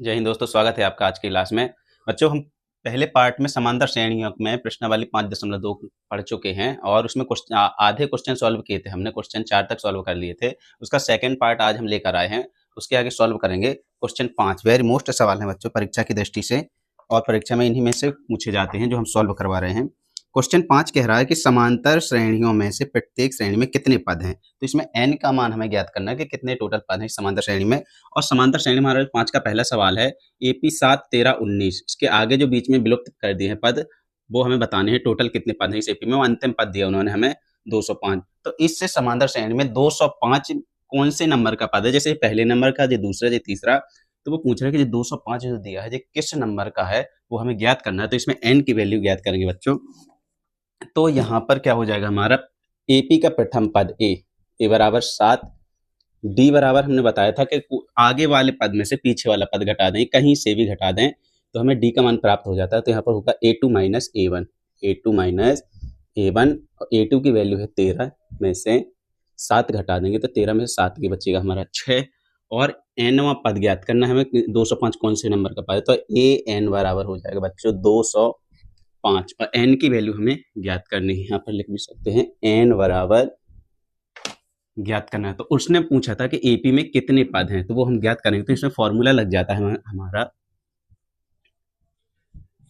जय हिंद दोस्तों, स्वागत है आपका आज की क्लास में। बच्चों, हम पहले पार्ट में समांतर श्रेणियों में प्रश्नावली 5.2 पढ़ चुके हैं और उसमें आधे क्वेश्चन सॉल्व किए थे। हमने क्वेश्चन 4 तक सॉल्व कर लिए थे। उसका सेकंड पार्ट आज हम लेकर आए हैं। उसके आगे सॉल्व करेंगे क्वेश्चन 5। वेरी मोस्ट सवाल है बच्चों परीक्षा की दृष्टि से, और परीक्षा में इन्हीं में से पूछे जाते हैं जो हम सॉल्व करवा रहे हैं। क्वेश्चन 5 कह रहा है कि समांतर श्रेणियों में से प्रत्येक श्रेणी में कितने पद हैं। तो इसमें n का मान हमें ज्ञात करना है कि कितने टोटल पद हैं समांतर श्रेणी में। और समांतर श्रेणी में हमारा 5 का पहला सवाल है, एपी 7, 13, 19 इसके आगे जो बीच में विलुप्त कर दिए हैं पद, वो हमें बताने हैं टोटल कितने पद हैं इस एपी में। वो अंतिम पद दिया उन्होंने हमें 205। तो इससे समांतर श्रेणी में 205 कौन से नंबर का पद है। जैसे पहले नंबर का, जो दूसरा, जो तीसरा, तो वो पूछ रहे हैं कि जो 205 जो दिया है, जो किस नंबर का है, वो हमें ज्ञात करना है। तो इसमें n की वैल्यू ज्ञात करेंगे बच्चों। तो यहाँ पर क्या हो जाएगा हमारा, एपी का प्रथम पद ए बराबर 7, डी बराबर हमने बताया था कि आगे वाले पद में से पीछे वाला पद घटा दें, कहीं से भी घटा दें तो हमें डी का मान प्राप्त हो जाता है। तो यहाँ पर होगा a2 minus a1, a2 minus a1। a2 की वैल्यू है 13 में से 7 घटा देंगे तो 13 में से 7 की बचेगा हमारा 6। और एनवा पद ज्ञात करना है हमें, 205 कौन से नंबर का पद है। तो ए एन बराबर हो जाएगा बच्चों 205, और एन की वैल्यू हमें ज्ञात करनी है। यहाँ पर लिख भी सकते हैं एन बराबर ज्ञात करना है। तो उसने पूछा था कि एपी में कितने पद हैं, तो वो हम ज्ञात करेंगे। तो इसमें फॉर्मूला लग जाता है हमारा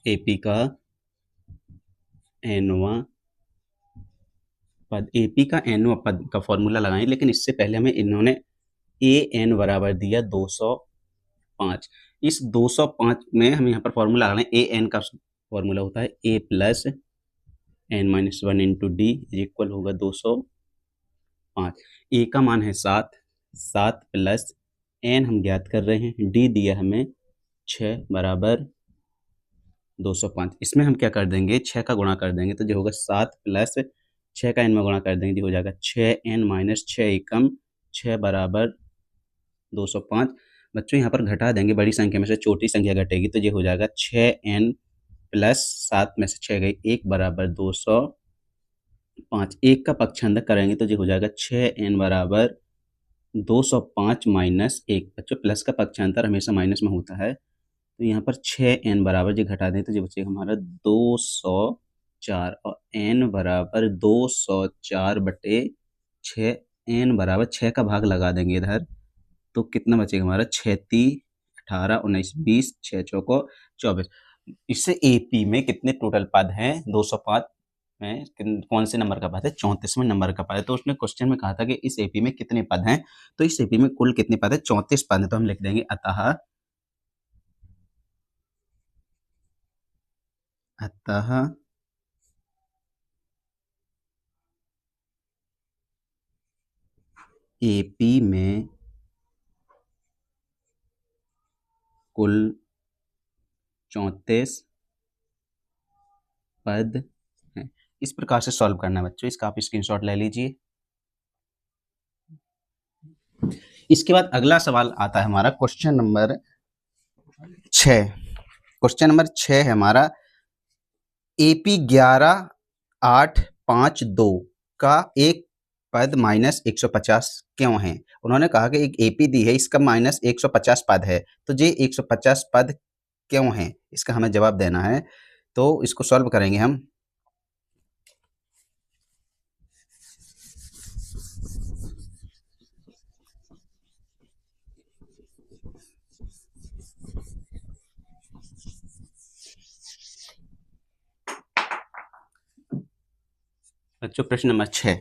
एपी का एनवा पद। एपी का एनवा पद का फॉर्मूला लगाएं, लेकिन इससे पहले हमें इन्होंने ए एन बराबर दिया 205। इस 205 में हम यहाँ पर फॉर्मूला लगाएं। ए एन का फॉर्मूला होता है A plus N minus 1 into D equal होगा 205। ए का मान है 7, 7 प्लस एन हम ज्ञात कर रहे हैं, डी दिया हमें 6 बराबर 205। इसमें हम क्या कर देंगे, 6 का गुणा कर देंगे तो जो होगा 7 प्लस 6 का एन में गुणा कर देंगे जो हो जाएगा 6n माइनस 6 एकम 6 बराबर 205। बच्चों यहाँ पर घटा देंगे, बड़ी संख्या में से छोटी संख्या घटेगी तो ये हो जाएगा 6n प्लस 7 में से 6 गई 1 बराबर 205। 1 का पक्षांतर करेंगे तो ये हो जाएगा 6n बराबर 205 माइनस 1। बच्चों प्लस का पक्षांतर हमेशा माइनस में होता है, तो यहाँ पर 6n बराबर जो घटा दें तो जो बचेगा हमारा 204, और n बराबर 204 बटे 6। n बराबर 6 का भाग लगा देंगे इधर, तो कितना बचेगा हमारा 6 3 18 19 20 6 चौको 24। इससे एपी में कितने टोटल पद हैं 205 में कौन से नंबर का पद है, 34वें नंबर का पद है। तो उसने क्वेश्चन में कहा था कि इस एपी में कितने पद हैं, तो इस एपी में कुल कितने पद है, 34 पद है। तो हम लिख देंगे अतः एपी में कुल 34 पद हैं। इस प्रकार से सॉल्व करना है बच्चों, इसका आप स्क्रीनशॉट ले लीजिए। इसके बाद अगला सवाल आता है हमारा क्वेश्चन नंबर 6। क्वेश्चन नंबर 6 है हमारा, एपी 11,852 का एक पद माइनस 150 क्यों है। उन्होंने कहा कि एक एपी दी है, इसका माइनस 150 पद है, तो ये 150 पद क्यों है, इसका हमें जवाब देना है। तो इसको सॉल्व करेंगे हम। बच्चों प्रश्न नंबर 6,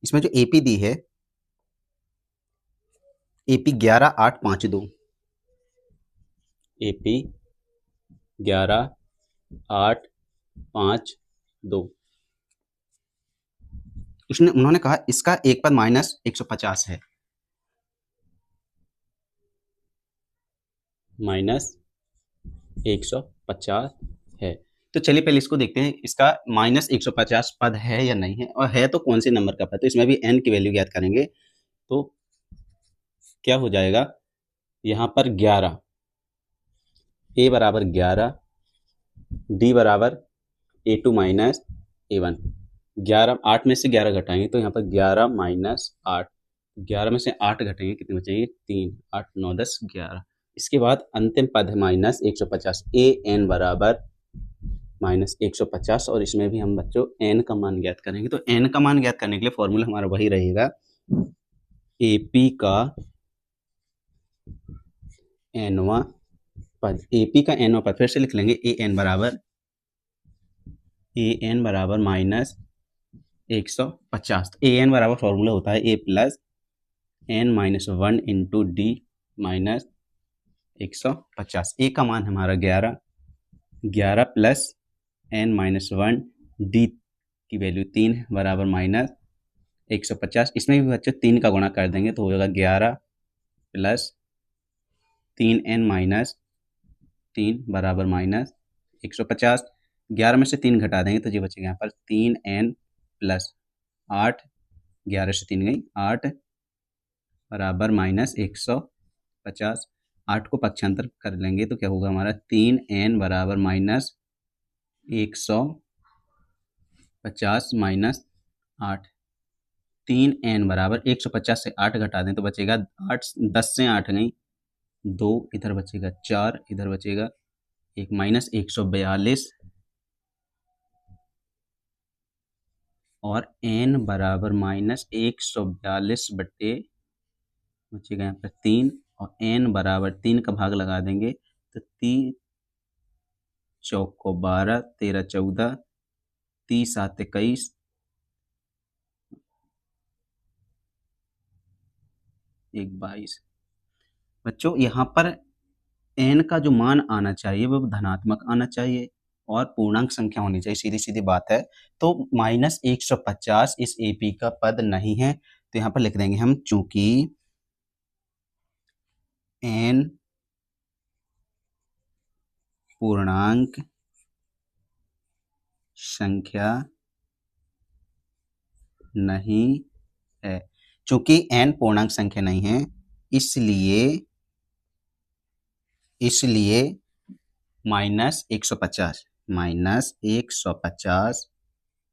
इसमें जो एपी दी है, एपी 11,852, एपी 11,852, उन्होंने कहा इसका एक पद माइनस 150 है, माइनस 150 है। तो चलिए पहले इसको देखते हैं, इसका माइनस 150 पद है या नहीं है, और है तो कौन से नंबर का पद। तो इसमें भी n की वैल्यू ज्ञात करेंगे, तो क्या हो जाएगा यहाँ पर 11, a बराबर 11, d बराबर a2 माइनस a1। 11, 8 में से 11 घटाएंगे तो यहाँ पर 11 माइनस 8, 11 में से 8 घटेंगे कितने बचेंगे 3, 8 9 10 11, इसके बाद अंतिम पद है माइनस 150, ए एन बराबर माइनस 150, और इसमें भी हम बच्चों एन का मान ज्ञात करेंगे। तो एन का मान ज्ञात करने के लिए फॉर्मूला हमारा वही रहेगा, एपी का एनवा पद, एपी का एनवा पद फिर से लिख लेंगे, ए एन बराबर माइनस 150। ए एन बराबर फॉर्मूला होता है A plus N minus 1 into D minus 150। A का मान हमारा 11 प्लस एन माइनस 1 डी की वैल्यू 3 है बराबर माइनस 150। इसमें भी बच्चों 3 का गुणा कर देंगे तो हो जाएगा 11 प्लस 3n माइनस 3 बराबर माइनस 150। 11 में से 3 घटा देंगे तो ये बचेगा यहाँ पर 3n प्लस 8, 11 से 3 गई 8 बराबर माइनस 150। 8 को पक्षांतर कर लेंगे तो क्या होगा हमारा 3n बराबर माइनस 150 माइनस 8। 3n बराबर 150 से 8 घटा दें तो बचेगा 8, 10 से 8 गई 2, इधर बचेगा 4, इधर बचेगा 1 माइनस 142, और n बराबर माइनस 142 बटे बचेगा यहाँ पर 3, और n बराबर 3 का भाग लगा देंगे तो 3 चौक को 12, 13 14, 30 7 21, 1 22। बच्चों यहाँ पर n का जो मान आना चाहिए वो धनात्मक आना चाहिए और पूर्णांक संख्या होनी चाहिए, सीधी सीधी बात है। तो माइनस 150 इस एपी का पद नहीं है, तो यहाँ पर लिख देंगे हम, चूंकि n पूर्णांक संख्या नहीं है, चूंकि n पूर्णांक संख्या नहीं है इसलिए माइनस 150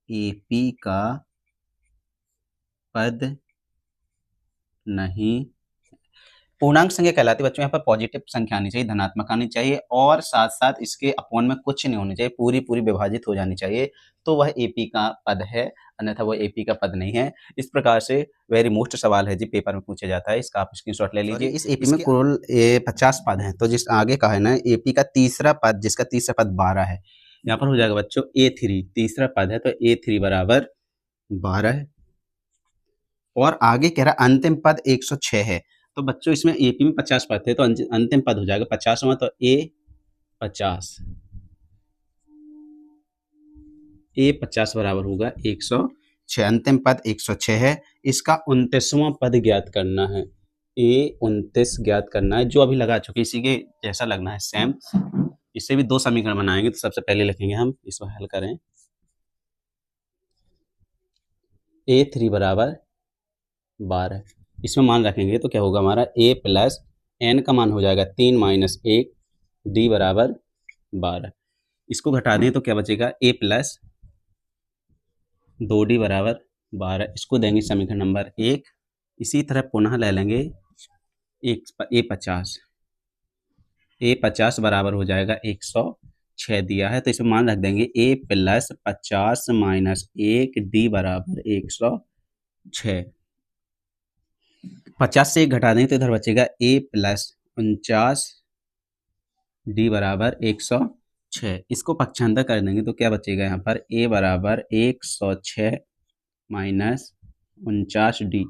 एपी का पद नहीं। पूर्णांक संख्या कहलाती है बच्चों, यहाँ पर पॉजिटिव संख्या आनी चाहिए, धनात्मक आनी चाहिए, और साथ साथ इसके अपॉन में कुछ नहीं होनी चाहिए, पूरी पूरी विभाजित हो जानी चाहिए, तो वह एपी का पद है, अन्यथा वह एपी का पद नहीं है। इस प्रकार से वेरी मोस्ट सवाल है जी, पेपर में पूछा जाता है, इसका आप स्क्रीनशॉट ले लीजिए। इस एपी में कुल 50 पद हैं, तो जिस आगे का है ना एपी का तीसरा पद, जिसका तीसरा पद 12 है, यहाँ पर हो जाएगा बच्चों A3, तीसरा पद है तो A3 बराबर 12 है, और आगे कह रहा अंतिम पद 106 है। तो बच्चों इसमें एपी में 50 पद थे तो अंतिम पद हो जाएगा 50वां, तो A50 बराबर होगा 106, अंतिम पद 106 है। इसका 29वां पद ज्ञात करना है, A29 ज्ञात करना है, जो अभी लगा चुके इसी के जैसा लगना है सेम। इससे भी 2 समीकरण बनाएंगे, तो सबसे पहले लिखेंगे हम, इसको हल करें, A3 बराबर 12, इसमें मान रखेंगे तो क्या होगा हमारा A प्लस n का मान हो जाएगा 3 माइनस 1 डी बराबर 12। इसको घटा दें तो क्या बचेगा A प्लस 2d बराबर 12, इसको देंगे समीकरण नंबर 1। इसी तरह पुनः ले लेंगे A50 बराबर हो जाएगा 106 दिया है, तो इसमें मान रख देंगे A प्लस 50 माइनस 1 डी बराबर 106। 50 से 1 घटा देंगे तो इधर बचेगा A प्लस 49 डी बराबर 106। इसको पक्षांतर कर देंगे तो क्या बचेगा यहाँ पर A बराबर 106 माइनस 49 डी,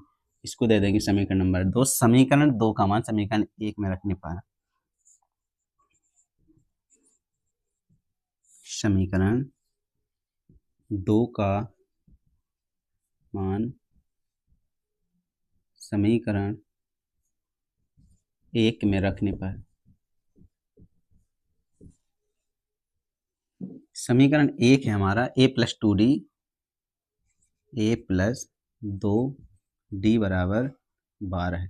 इसको दे देंगे समीकरण नंबर 2। समीकरण 2 का मान समीकरण 1 में रखने पर समीकरण 2 का मान समीकरण 1 में रखने पर समीकरण 1 है हमारा A plus 2D, A plus 2D बराबर 12 है,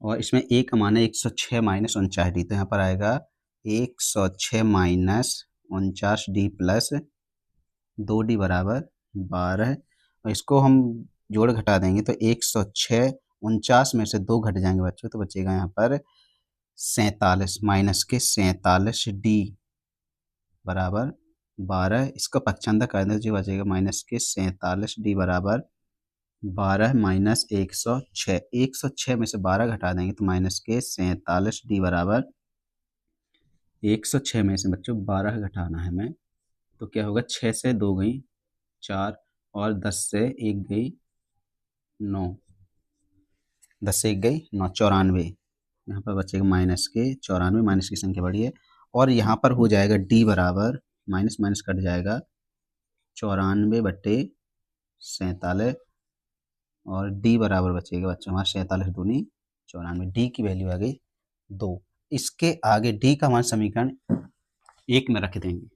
और इसमें A का मान है 106 माइनस 49D, तो यहाँ पर आएगा 106 माइनस 49D प्लस 2D बराबर 12, और इसको हम जोड़ घटा देंगे तो 106, 49 में से 2 घट जाएंगे बच्चों, तो बचेगा यहाँ पर 47 माइनस के 47 डी बराबर 12। इसका पक्षांतर कर दें जो बचेगा माइनस के 47 डी बराबर 12 माइनस 106। 106 में से 12 घटा देंगे तो माइनस के 47 डी बराबर 106 में से बच्चों 12 घटाना है हमें, तो क्या होगा 6 से 2 गई 4 और 10 से 1 गई 9, 10 से 1 गई 9, 94। यहाँ पर बचेगा माइनस के 94, माइनस की संख्या बढ़ी है और यहाँ पर हो जाएगा डी बराबर माइनस माइनस कट जाएगा 94/47 और डी बराबर बचेगा बच्चों हमारा 47 दूनी 94। डी की वैल्यू आ गई 2। इसके आगे डी का मान समीकरण 1 में रख देंगे।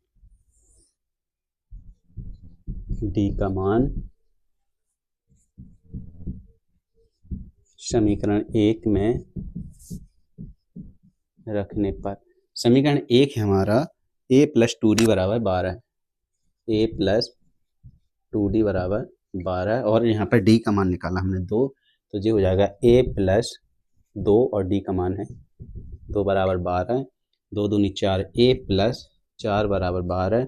डी का मान समीकरण 1 में रखने पर समीकरण 1 है हमारा a प्लस 2d बराबर 12, a प्लस 2d बराबर 12 और यहाँ पर d का मान निकाला हमने 2, तो ये हो जाएगा a प्लस 2 और d का मान है 2 बराबर 12, 2 दूनी 4, a प्लस 4 बराबर 12,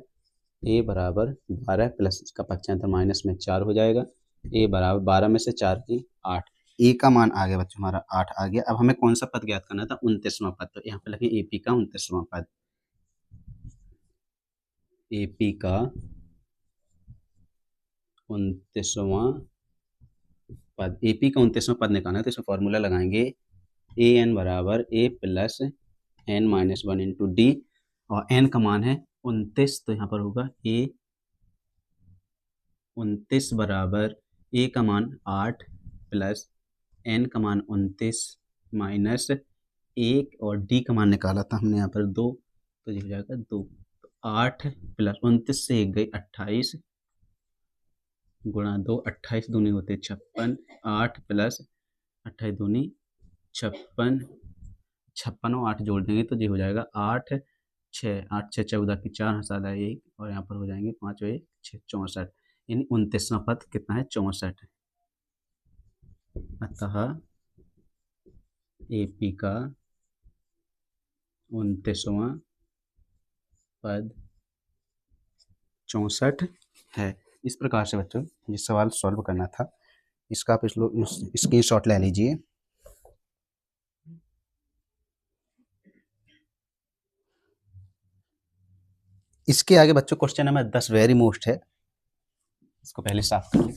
a बराबर 12 प्लस इसका पक्षांतर माइनस में 4 हो जाएगा, a बराबर 12 में से 4 की 8। ए का मान आ गया बच्चों हमारा 8 आ गया। अब हमें कौन सा पद ज्ञात करना था 29वां पद, तो यहाँ पे लिखें एपी का 29वां पद। एपी का 29वां पद, एपी का 29वां पद निकालना है तो इसमें फॉर्मूला लगाएंगे ए एन बराबर A plus N minus 1 into D और एन का मान है 29, तो यहाँ पर होगा ए 29 बराबर ए का मान 8 प्लस एन का मान 29 माइनस 1 और डी का मान निकाला था हमने यहाँ पर 2, तो ये हो जाएगा 2। तो 8 प्लस 29 से 1 गई 28 गुणा 2, 28 दूनी होते 56, 8 प्लस 28 दूनी 56, 56 और 8 जोड़ देंगे तो ये हो जाएगा 8 6, 8 6 14 की 4 हंसा 1 और यहाँ पर हो जाएंगे 5 और 1 6, 64, यानी 29वां पद कितना है 64। अतः एपी का 29वां पद 64 है। इस प्रकार से बच्चों ये सवाल सॉल्व करना था, इसका आप स्क्रीनशॉट ले लीजिए। इसके आगे बच्चों क्वेश्चन नंबर 10 वेरी मोस्ट है, इसको पहले साफ कर लें।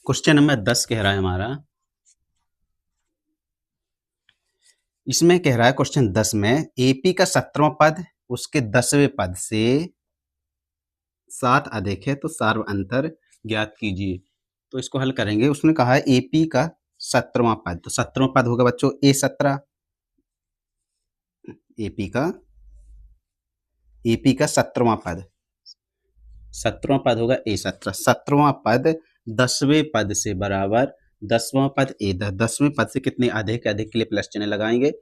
क्वेश्चन नंबर 10 कह रहा है हमारा, इसमें कह रहा है क्वेश्चन 10 में एपी का 17वां पद उसके 10वें पद से 7 अधिक है तो सार्व अंतर ज्ञात कीजिए। तो इसको हल करेंगे। उसने कहा है एपी का 17वां पद, तो 17वां पद होगा बच्चों A17, एपी का 17वां पद, 17वां पद होगा A17। 17वां पद 10वें पद से बराबर 10वां पद A10, 10वें पद से कितने अधिक, अधिक के लिए प्लस चिन्ह लगाएंगे,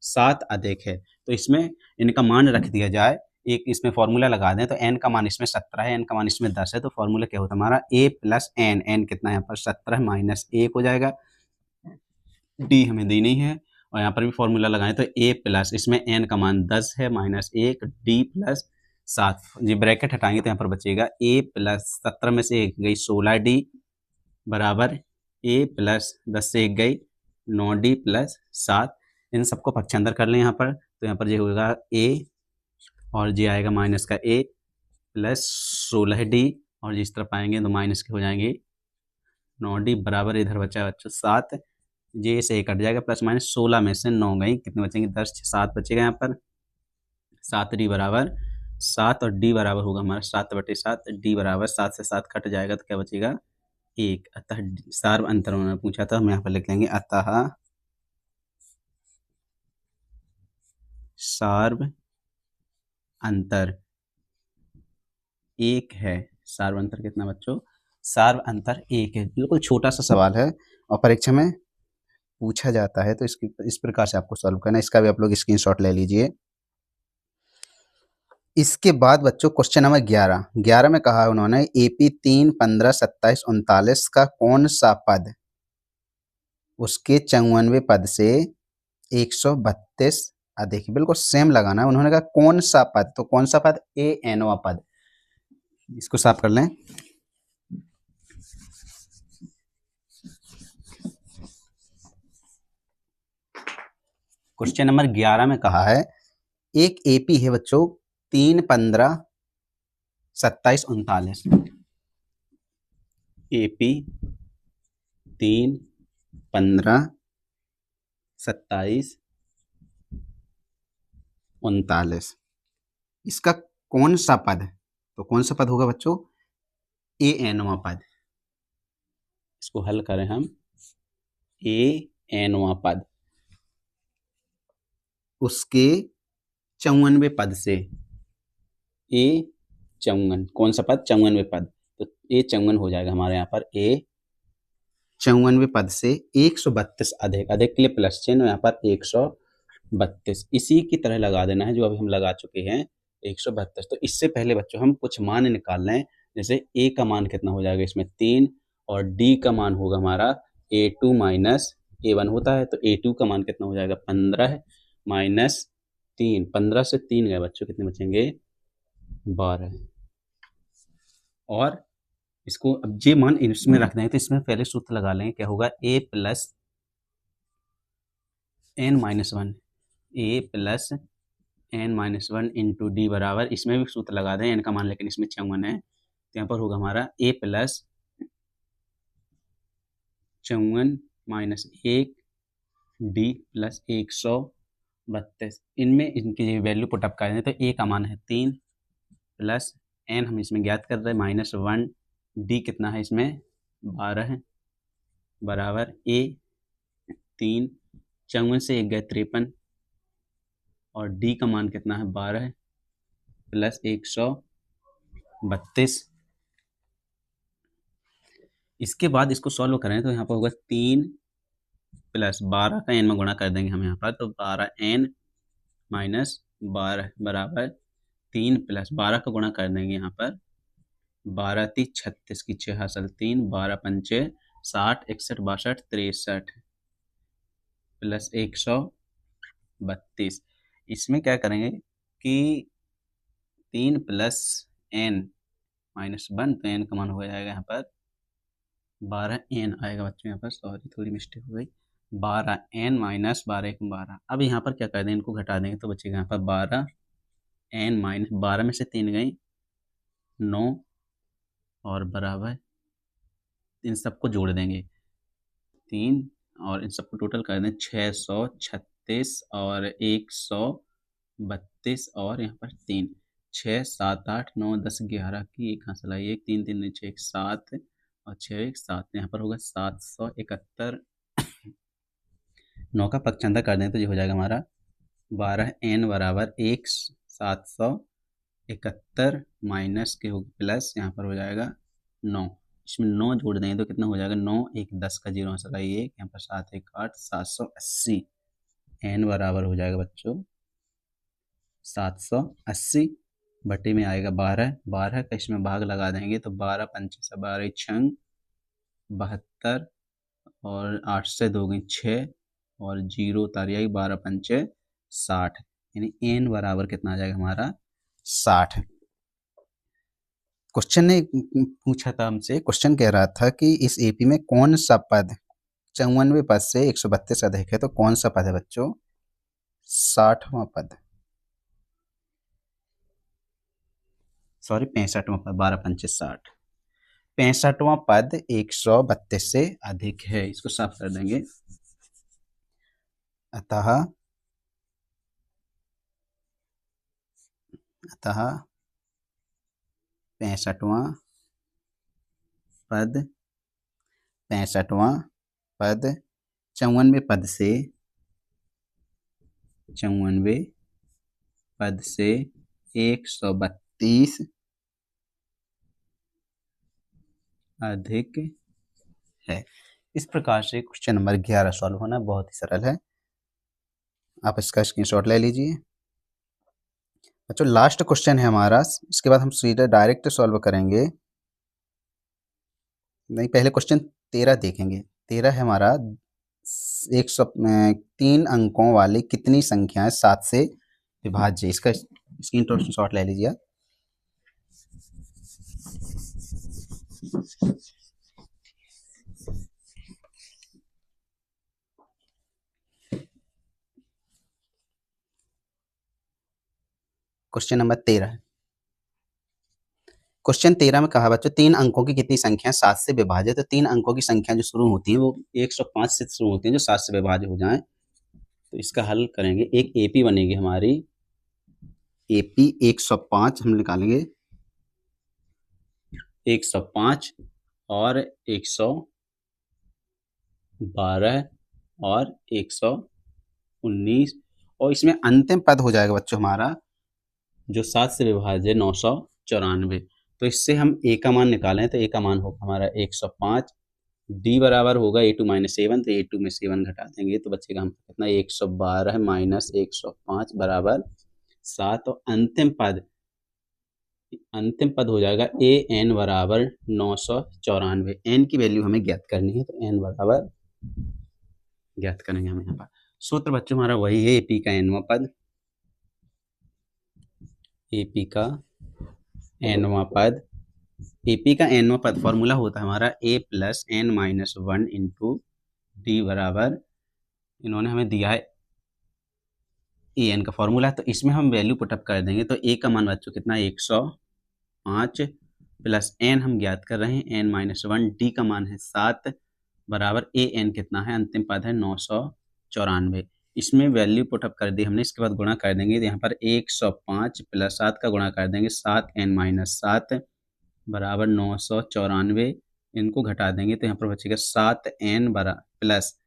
7 अधिक है तो इसमें इनका मान रख दिया जाए। एक इसमें फॉर्मूला लगा दें तो n का मान इसमें 17 है, n का मान इसमें 10 है, तो फॉर्मूला क्या होता है हमारा a प्लस एन, एन कितना है यहाँ पर 17 माइनस 1 हो जाएगा, d हमें दी नहीं है और यहाँ पर भी फॉर्मूला लगाएं तो a प्लस इसमें n का मान 10 है माइनस 1 d प्लस 7, ये ब्रैकेट हटाएंगे तो यहाँ पर बचेगा a प्लस 17 में से 1 गई 16d बराबर a प्लस 10 से 1 गई 9d प्लस 7। इन सबको पक्षांतर कर लें यहाँ पर, तो यहाँ पर ये होगा a और ये आएगा माइनस का a प्लस 16d और जिस तरफ आएंगे तो माइनस के हो जाएंगे 9d बराबर इधर बचा बच्चों 7, जे से कट जाएगा प्लस माइनस 16 में से 9 गई कितने बचेंगे 10, 7 बचेगा यहाँ पर 7d बराबर 7 और d बराबर होगा हमारा 7/7, d बराबर 7 से 7 कट जाएगा तो क्या बचेगा 1। अतः सार्व अंतर उन्होंने पूछा था, हम यहाँ पर लिख लेंगे अतः सार्व अंतर 1 है। सार्व अंतर कितना बच्चों, सार्व अंतर 1 है। बिल्कुल छोटा सा सवाल है और परीक्षा में पूछा जाता है, तो इस प्रकार से आपको सॉल्व करना है। इसका भी आप लोग स्क्रीनशॉट ले लीजिए। इसके बाद बच्चों क्वेश्चन नंबर 11 में कहा है उन्होंने AP 3, 15, 27, 39 का कौन सा पद उसके 54वें पद से 132 अधिक है। बिल्कुल सेम लगाना है। उन्होंने कहा कौन सा पद, तो कौन सा पद, ए एनवा पद। इसको साफ कर लें। क्वेश्चन नंबर 11 में कहा है एक एपी है बच्चों 3, 15, 27, 39। एपी 3, 15, 27, 39 इसका कौन सा पद, तो कौन सा पद होगा बच्चों, ए एनवा पद। इसको हल करें हम, ए एनवा पद उसके 54वें पद से, ए 54 कौन सा पद, 54वें पद, तो ए 54 हो जाएगा हमारे यहाँ पर, ए 54वें पद से 132 अधिक, अधिक के लिए प्लस चिन्ह, यहाँ पर 132 इसी की तरह लगा देना है जो अभी हम लगा चुके हैं 132। तो इससे पहले बच्चों हम कुछ मान निकाल लें, जैसे ए का मान कितना हो जाएगा इसमें 3 और डी का मान होगा हमारा A2 माइनस A1 होता है, तो A2 का मान कितना हो जाएगा 15 माइनस 3, 15 से 3 गए बच्चों, कितने बचेंगे 12। और इसको अब जे मान इसमें रख देंगे, तो इसमें पहले सूत्र लगा लेंगे, क्या होगा a plus N minus one, A plus N minus one into D बराबर, इसमें भी सूत्र लगा दें, एन का मान लेकिन इसमें 54 है, तो यहाँ पर होगा हमारा a plus 54 minus 1 D plus 132। इनमें इनकी वैल्यू पुटअप कर दें, तो a का मान है 3 प्लस एन हम इसमें ज्ञात कर रहे हैं माइनस 1, डी कितना है इसमें 12 है, बराबर ए 3, 54 से 1 गए 53 और डी का मान कितना है 12 प्लस 132। इसके बाद इसको सॉल्व करें तो यहाँ पर होगा 3 प्लस 12 का एन में गुणा कर देंगे हम यहाँ पर, तो 12n माइनस 12 बराबर 3 प्लस 12 का गुणा कर देंगे यहाँ पर, 12 × 3 = 36 की 6 हासिल 3, 12 × 5 = 60, 61, 62, 63 प्लस 132। इसमें क्या करेंगे कि 3 प्लस n माइनस 1, तो n का मान हो जाएगा यहाँ पर 12n आएगा बच्चों, यहाँ पर सॉरी थोड़ी मिस्टेक हो गई, 12n माइनस 12 × 12। अब यहाँ पर क्या कर दें, इनको घटा देंगे तो बचेगा यहाँ पर 12n माइनस 12 में से 3 गई 9 और बराबर इन सबको जोड़ देंगे 3 और इन सबको टोटल कर दें 636 और 132 और यहाँ पर 3, 6, 7, 8, 9, 10, 11 की एक हासिल आई, 1, 3, 3, 6, 7 और 6, 1, 7, यहाँ पर होगा 771। 9 का पक्षांतर कर दें तो ये हो जाएगा हमारा 12n बराबर 1 771 माइनस के होगा प्लस, यहाँ पर हो जाएगा 9, इसमें 9 जोड़ देंगे तो कितना हो जाएगा 9, 1, 10 का 0 आंसर आई 1, यहाँ पर 7, 1, 8, 780। n बराबर हो जाएगा बच्चों 780 बटे में आएगा 12, 12 का इसमें भाग लगा देंगे तो 12 पंच से 12 छंग 72 और 8 से 2 गई 6 और 0 उतारी आई 12 पंचे 60, यानी n बराबर कितना आ जाएगा हमारा 60। क्वेश्चन ने पूछा था हमसे, क्वेश्चन कह रहा था कि इस एपी में कौन सा पद 54वें पद से 132 अधिक है, तो कौन सा पद है बच्चों, 60वां पद, सॉरी 65वां पद, 12 पंचे 60, 65वां पद 132 से अधिक है। इसको साफ कर देंगे, अतः 65वां पद 65वां पद 54वें पद से 54वें पद से 132 अधिक है। इस प्रकार से क्वेश्चन नंबर 11 सॉल्व होना बहुत ही सरल है। आप इसका स्क्रीनशॉट ले लीजिए। बच्चों लास्ट क्वेश्चन है हमारा, इसके बाद हम सीधा डायरेक्ट सॉल्व करेंगे। नहीं, पहले क्वेश्चन 13 देखेंगे। 13 है हमारा, 3 अंकों वाली कितनी संख्याएं 7 से विभाज्य। इसका स्क्रीन शॉट ले लीजिए। Question number 13। क्वेश्चन 13 में कहा बच्चों 3 अंकों की कितनी संख्या 7 से विभाज्य। तो 3 अंकों की संख्या जो शुरू होती है वो 105 से शुरू होती है, जो 7 से विभाज्य हो जाए। तो इसका हल करेंगे। एक एपी बनेगी हमारी, एपी 105 हम निकालेंगे, 105 और 112 और 119, और इसमें अंतिम पद हो जाएगा बच्चों हमारा जो 7 से विभाज्य 994। तो इससे हम ए का मान निकालें तो ए का मान होगा हमारा 105, डी बराबर होगा ए टू माइनस 7, तो ए टू में 7 घटा देंगे तो बचेगा हम कितना 112 माइनस 105 बराबर 7, और अंतिम पद हो जाएगा ए एन बराबर 994। एन की वैल्यू हमें ज्ञात करनी है, तो एन बराबर ज्ञात करेंगे हम यहाँ पर। सूत्र बच्चों हमारा वही है, एपी का एनवां पद, एपी का एनवां पद। एपी का एनवां पद फॉर्मूला होता है हमारा A plus N minus 1 into D बराबर, इन्होंने हमें दिया है ए एन का फॉर्मूला, तो इसमें हम वैल्यू पुटअप कर देंगे। तो ए का मान बच्चों कितना 105 प्लस एन हम ज्ञात कर रहे हैं एन माइनस 1, डी का मान है 7 बराबर ए एन कितना है, अंतिम पद है 994। इसमें वैल्यू पुटअप कर दी हमने, इसके बाद गुणा कर देंगे। तो यहाँ पर 105 प्लस 7 का गुणा कर देंगे, 7 एन माइनस 7 बराबर 994। इनको घटा देंगे तो यहाँ पर बचेगा 7 एन बराबर प्लस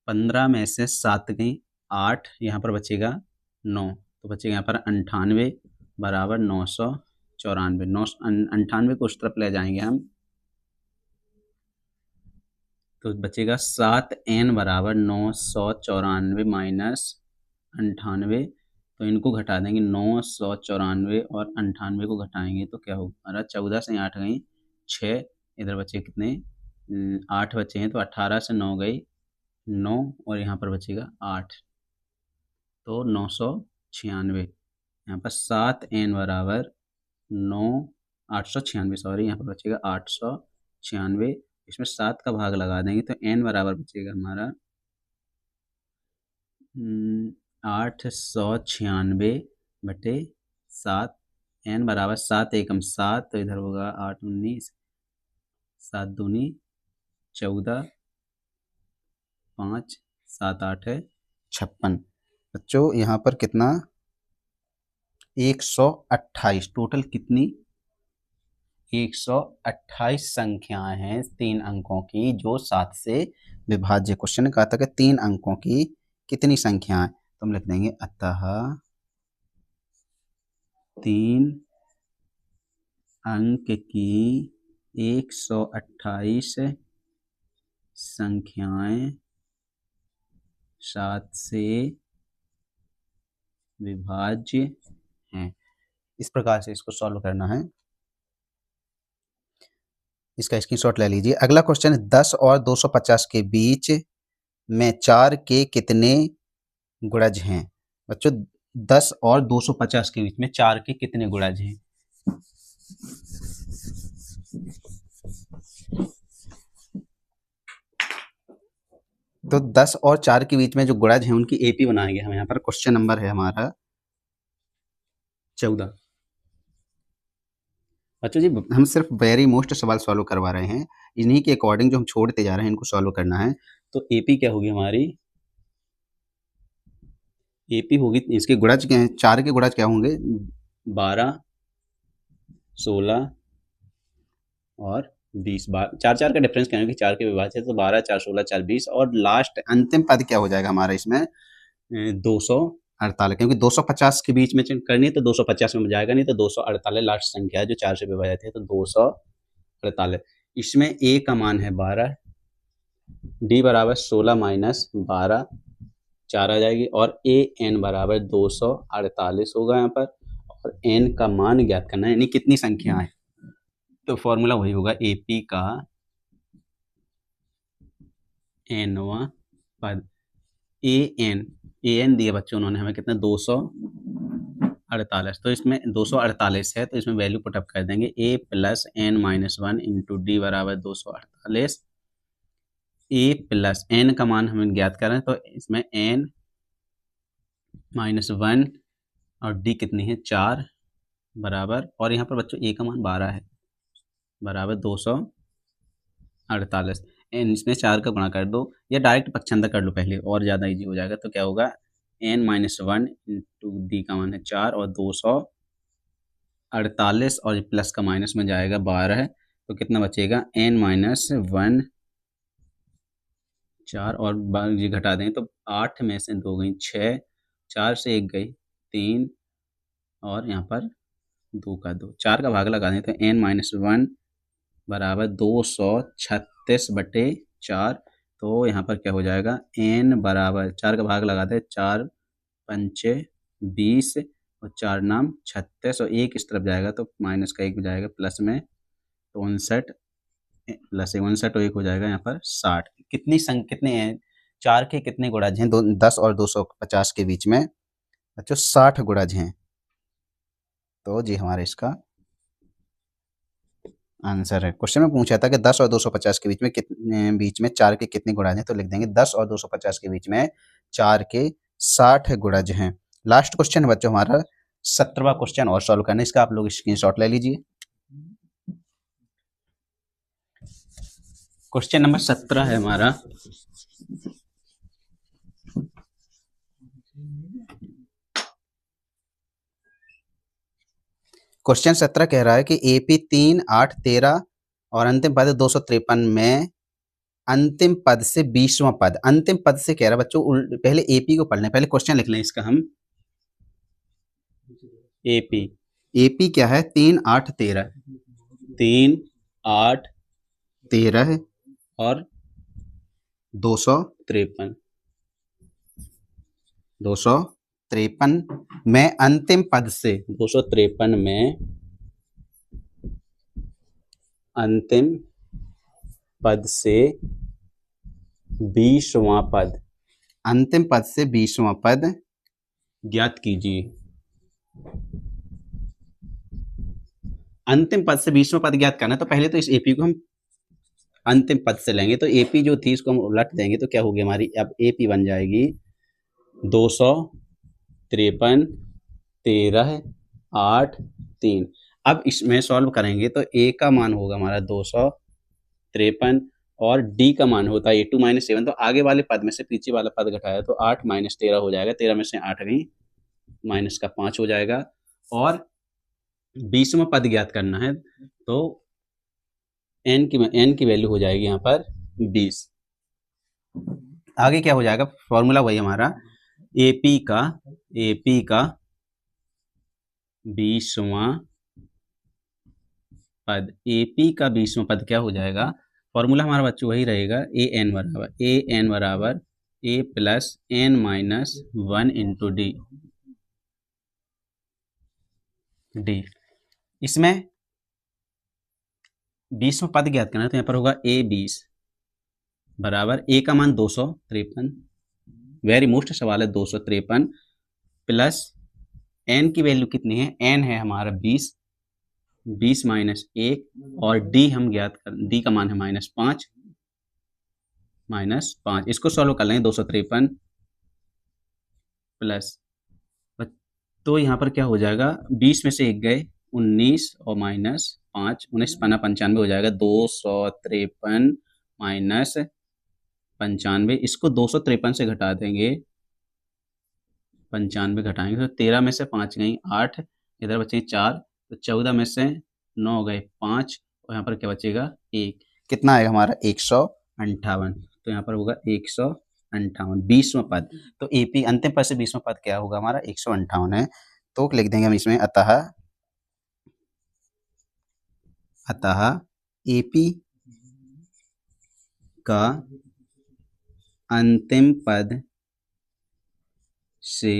15 में से 7 गई 8, यहाँ पर बचेगा 9, तो बचेगा यहाँ पर 98 बराबर 994। 98 को उस तरफ ले जाएंगे हम तो बचेगा 7 एन बराबर 994 माइनस 98। तो इनको घटा देंगे, 994 और 98 को घटाएंगे तो क्या होगा हमारा 14 से 8 गई 6, इधर बचे कितने 8 बचे हैं, तो 18 से 9 गई 9, और यहाँ पर बचेगा 8, तो 996। यहाँ पर 7 एन बराबर 896, सॉरी, यहाँ पर बचेगा 896। इसमें 7 का भाग लगा देंगे तो एन बराबर बचेगा हमारा 896 बटे 7, एन बराबर 7 एकम 7, तो इधर होगा 8 19, 7 दूनी 14, 5 7 8 है 56। बच्चों यहाँ पर कितना 128, टोटल कितनी 128 संख्याएं हैं 3 अंकों की जो 7 से विभाज्य। क्वेश्चन ने कहा था कि 3 अंकों की कितनी संख्याएं, तो हम लिख देंगे अतः 3 अंक की 128 संख्याएं 7 से विभाज्य हैं। इस प्रकार से इसको सॉल्व करना है। इसका स्क्रीनशॉट ले लीजिए। अगला क्वेश्चन है 10 और 250 के बीच में 4 के कितने गुणज हैं। बच्चों 10 और 250 के बीच में 4 के कितने गुणज हैं। तो 10 और 4 के बीच में जो गुणज हैं उनकी एपी बनाएंगे हम। यहाँ पर क्वेश्चन नंबर है हमारा 14। बच्चों जी हम सिर्फ वेरी मोस्ट सवाल सॉल्व करवा रहे हैं, इन्हीं के अकॉर्डिंग जो हम छोड़ते जा रहे हैं इनको सॉल्व करना है। तो एपी क्या होगी हमारी, एपी होगी, इसके गुणज क्या हैं, 4 के गुणज क्या होंगे 12 16 और 20। 4 का डिफरेंस क्या है कि 4 के विभाज्य है, तो 12 4 16 4 20, और लास्ट अंतिम पद क्या हो जाएगा हमारा इसमें 248, क्योंकि 250 के बीच में करनी है तो 250 में जाएगा नहीं, तो 248 लास्ट संख्या है जो 4 से विभाजित है, तो 248। इसमें ए का मान है 12, डी बराबर 16 माइनस 12 4 आ जाएगी, और ए एन बराबर 248 होगा यहाँ पर, पर n का मान ज्ञात करना है, यानी कितनी संख्या है। तो फॉर्मूला वही होगा AP का nवां पद। an दिया बच्चों उन्होंने हमें कितना 248, तो इसमें 248 है, तो इसमें वैल्यू पुटअप कर देंगे a plus n-1 into D बराबर 248। a प्लस n का मान हमें ज्ञात करें तो इसमें n-1 और d कितनी है 4 बराबर, और यहाँ पर बच्चों a का मान 12 है बराबर 248। एन इसमें 4 का गुणा कर दो या डायरेक्ट पक्षांतर कर लो पहले, और ज़्यादा इजी हो जाएगा। तो क्या होगा n-1 इंटू डी का मान है 4 और 248 और प्लस का माइनस में जाएगा 12, तो कितना बचेगा n-1 4 और ये घटा दें तो 8 में से 2 गई 6, 4 से 1 गई 3 और यहाँ पर 2 का 2, 4 का भाग लगा दें तो n-1 बराबर 236/4। तो यहाँ पर क्या हो जाएगा n बराबर 4 का भाग लगा दे 4 पंचे 20 और 4 नाम 36 और 1 इस तरफ जाएगा तो माइनस का 1 भी जाएगा प्लस में, तो 59 प्लस 59 और 1 हो जाएगा यहाँ पर 60। कितने हैं 4 के कितने गुणज हैं 10 और 250 के बीच में बच्चों 60 गुणज हैं। तो जी हमारे इसका आंसर है। क्वेश्चन में पूछा था कि 10 और 250 के बीच में 4 के कितने गुणज हैं, तो लिख देंगे 10 और 250 के बीच में 4 के 60 गुणज हैं। लास्ट क्वेश्चन है बच्चों हमारा 17वां क्वेश्चन और सॉल्व करना है, इसका आप लोग स्क्रीनशॉट ले लीजिए। क्वेश्चन नंबर 17 है हमारा। क्वेश्चन 17 कह रहा है कि AP 3, 8, 13 और अंतिम पद 253 में अंतिम पद से 20वां पद, अंतिम पद से कह रहा है बच्चों, पहले AP को पढ़ लें, पहले क्वेश्चन लिख लें इसका हम। AP क्या है 3, 8, 13, 3, 8, 13 और 253 में अंतिम पद से 253 में अंतिम पद से 20वां पद, अंतिम पद से 20वां पद ज्ञात कीजिए। अंतिम पद से 20वां पद ज्ञात करना है तो पहले तो इस AP को हम अंतिम पद से लेंगे, तो AP जो थी इसको हम उलट देंगे तो क्या होगी हमारी, अब AP बन जाएगी 253, 13, 8, 3। अब इसमें सॉल्व करेंगे तो A का मान होगा हमारा 253 और D का मान होता है 2 - 7, तो आगे वाले पद में से पीछे वाला पद घटाया तो 8 - 13 हो जाएगा, 13 में से 8 गई माइनस का 5 हो जाएगा, और 20वां पद ज्ञात करना है तो n की वैल्यू हो जाएगी यहाँ पर 20। आगे क्या हो जाएगा, फॉर्मूला वही हमारा AP का 20वां पद, AP का 20वां पद क्या हो जाएगा, फॉर्मूला हमारा बच्चों वही रहेगा an बराबर A plus n-1 into D. इसमें 20वां पद ज्ञात करना है तो यहाँ पर होगा A 20 बराबर A का मान 253, वेरी मोस्ट सवाल है 253, प्लस n की वैल्यू कितनी है, n है हमारा 20 माइनस 1 और d हम ज्ञात कर, d का मान है -5, इसको सॉल्व कर लेंगे 253 प्लस, तो यहाँ पर क्या हो जाएगा 20 में से 1 गए 19 और -5, 19 × 5 = 95 हो जाएगा, 253 माइनस 95, इसको 253 से घटा देंगे, 95 घटाएंगे तो 13 में से 5 गई 8, इधर बचे 4, तो 14 में से 9 गए 5 और यहाँ पर क्या बचेगा 1, कितना आएगा हमारा 158, तो यहाँ पर होगा 158 20वां पद। तो AP अंतिम पद से 20वां पद क्या होगा हमारा 158 है, तो लिख देंगे हम इसमें अतः AP का अंतिम पद से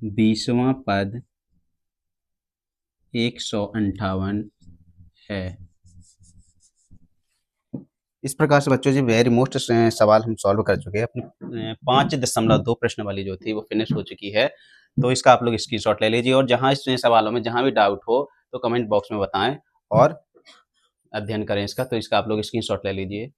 20वां पद 158 है। इस प्रकार से बच्चों जी वेरी मोस्ट सवाल हम सॉल्व कर चुके हैं। अपनी 5.2 प्रश्न वाली जो थी वो फिनिश हो चुकी है। तो इसका आप लोग स्क्रीनशॉट ले लीजिए और जहाँ इस सवालों में जहाँ भी डाउट हो तो कमेंट बॉक्स में बताएं और अध्ययन करें इसका। तो इसका आप लोग स्क्रीनशॉट ले लीजिए।